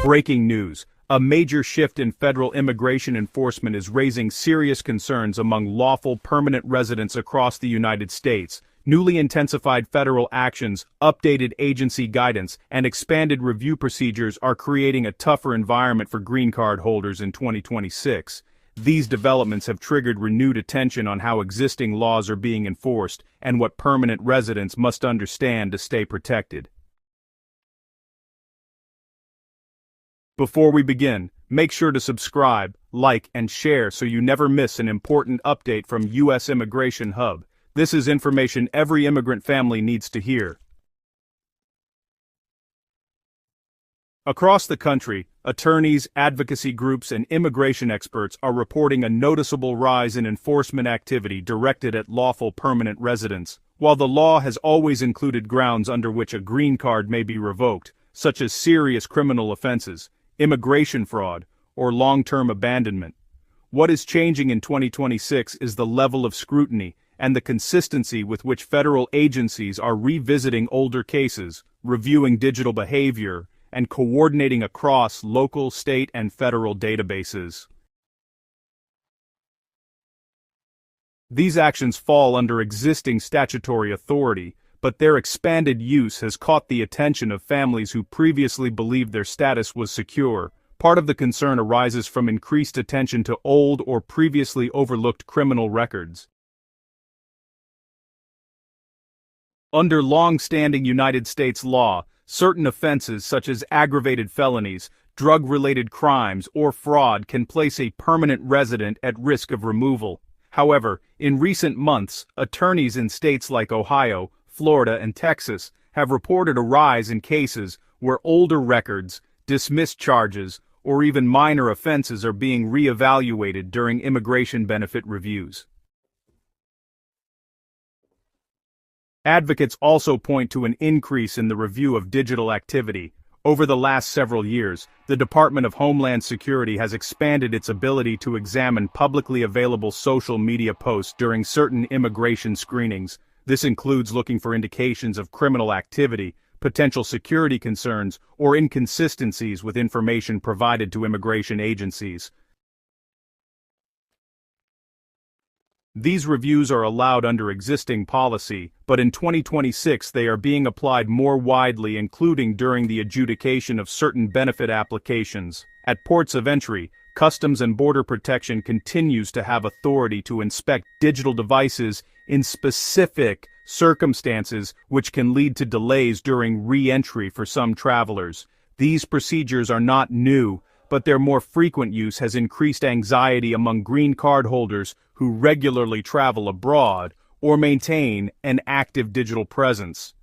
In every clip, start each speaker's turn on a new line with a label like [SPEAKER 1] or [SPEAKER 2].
[SPEAKER 1] Breaking news. A major shift in federal immigration enforcement is raising serious concerns among lawful permanent residents across the United States. Newly intensified federal actions, updated agency guidance, and expanded review procedures are creating a tougher environment for green card holders in 2026. These developments have triggered renewed attention on how existing laws are being enforced and what permanent residents must understand to stay protected. Before we begin, make sure to subscribe, like, and share so you never miss an important update from U.S. Immigration Hub. This is information every immigrant family needs to hear. Across the country, attorneys, advocacy groups, and immigration experts are reporting a noticeable rise in enforcement activity directed at lawful permanent residents. While the law has always included grounds under which a green card may be revoked, such as serious criminal offenses, immigration fraud, or long-term abandonment, what is changing in 2026 is the level of scrutiny and the consistency with which federal agencies are revisiting older cases, reviewing digital behavior, and coordinating across local, state, and federal databases. These actions fall under existing statutory authority, but their expanded use has caught the attention of families who previously believed their status was secure. Part of the concern arises from increased attention to old or previously overlooked criminal records. Under long-standing United States law, certain offenses such as aggravated felonies, drug-related crimes, or fraud can place a permanent resident at risk of removal. However, in recent months, attorneys in states like Ohio, Florida, and Texas have reported a rise in cases where older records, dismissed charges, or even minor offenses are being re-evaluated during immigration benefit reviews. Advocates also point to an increase in the review of digital activity. Over the last several years, the Department of Homeland Security has expanded its ability to examine publicly available social media posts during certain immigration screenings. This includes looking for indications of criminal activity, potential security concerns, or inconsistencies with information provided to immigration agencies. These reviews are allowed under existing policy, but in 2026 they are being applied more widely, including during the adjudication of certain benefit applications. At ports of entry, Customs and Border Protection continues to have authority to inspect digital devices in specific circumstances, which can lead to delays during re-entry for some travelers. These procedures are not new, but their more frequent use has increased anxiety among green card holders who regularly travel abroad or maintain an active digital presence.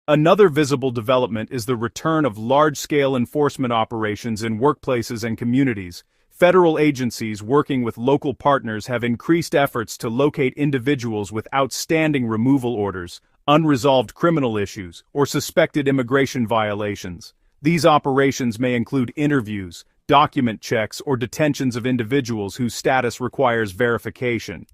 [SPEAKER 1] Another visible development is the return of large-scale enforcement operations in workplaces and communities. Federal agencies working with local partners have increased efforts to locate individuals with outstanding removal orders, unresolved criminal issues, or suspected immigration violations. These operations may include interviews, document checks, or detentions of individuals whose status requires verification.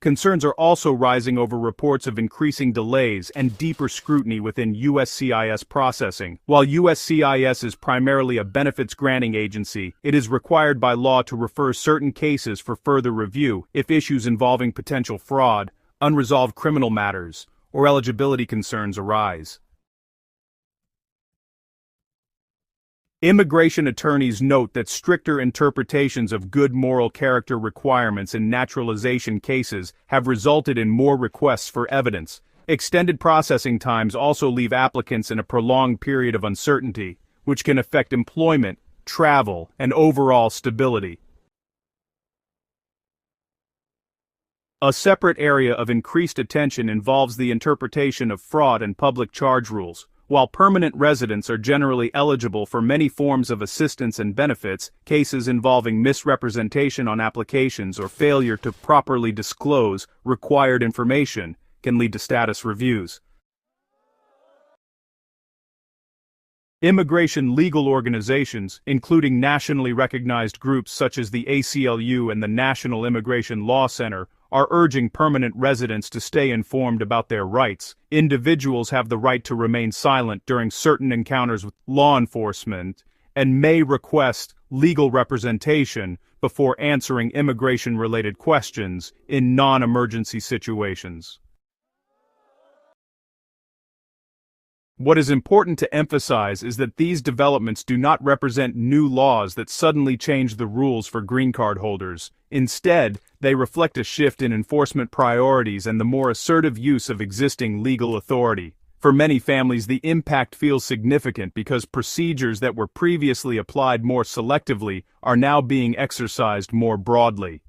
[SPEAKER 1] Concerns are also rising over reports of increasing delays and deeper scrutiny within USCIS processing. While USCIS is primarily a benefits-granting agency, it is required by law to refer certain cases for further review if issues involving potential fraud, unresolved criminal matters, or eligibility concerns arise. Immigration attorneys note that stricter interpretations of good moral character requirements in naturalization cases have resulted in more requests for evidence. Extended processing times also leave applicants in a prolonged period of uncertainty, which can affect employment, travel, and overall stability. A separate area of increased attention involves the interpretation of fraud and public charge rules. While permanent residents are generally eligible for many forms of assistance and benefits, cases involving misrepresentation on applications or failure to properly disclose required information can lead to status reviews. Immigration legal organizations, including nationally recognized groups such as the ACLU and the National Immigration Law Center, are urging permanent residents to stay informed about their rights. Individuals have the right to remain silent during certain encounters with law enforcement and may request legal representation before answering immigration-related questions in non-emergency situations. What is important to emphasize is that these developments do not represent new laws that suddenly change the rules for green card holders. Instead, they reflect a shift in enforcement priorities and the more assertive use of existing legal authority. For many families, the impact feels significant because procedures that were previously applied more selectively are now being exercised more broadly.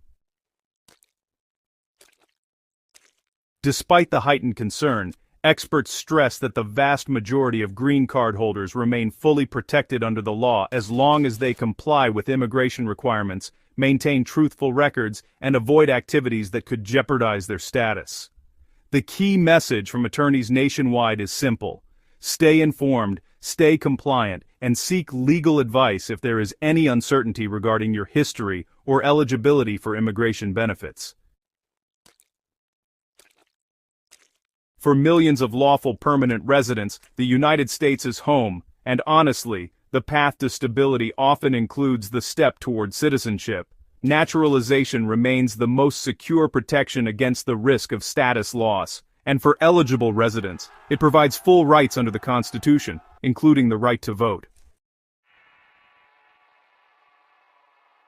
[SPEAKER 1] Despite the heightened concern, experts stress that the vast majority of green card holders remain fully protected under the law as long as they comply with immigration requirements, maintain truthful records, and avoid activities that could jeopardize their status. The key message from attorneys nationwide is simple: stay informed, stay compliant, and seek legal advice if there is any uncertainty regarding your history or eligibility for immigration benefits. For millions of lawful permanent residents, the United States is home, and honestly, the path to stability often includes the step toward citizenship. Naturalization remains the most secure protection against the risk of status loss, and for eligible residents, it provides full rights under the Constitution, including the right to vote.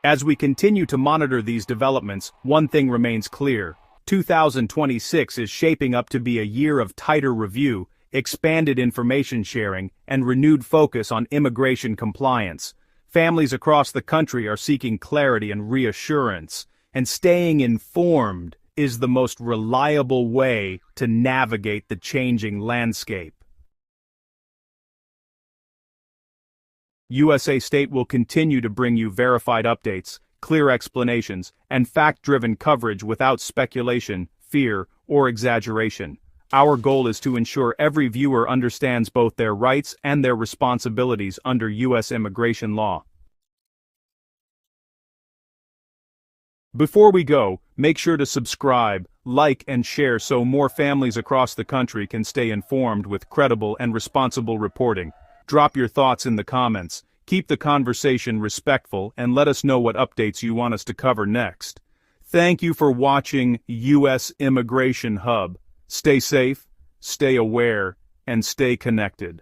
[SPEAKER 1] As we continue to monitor these developments, one thing remains clear: 2026 is shaping up to be a year of tighter review, expanded information sharing, and renewed focus on immigration compliance. Families across the country are seeking clarity and reassurance, and staying informed is the most reliable way to navigate the changing landscape. USA State will continue to bring you verified updates, clear explanations, and fact-driven coverage without speculation, fear, or exaggeration. Our goal is to ensure every viewer understands both their rights and their responsibilities under U.S. immigration law. Before we go, make sure to subscribe, like, and share so more families across the country can stay informed with credible and responsible reporting. Drop your thoughts in the comments. Keep the conversation respectful and let us know what updates you want us to cover next. Thank you for watching U.S. Immigration Hub. Stay safe, stay aware, and stay connected.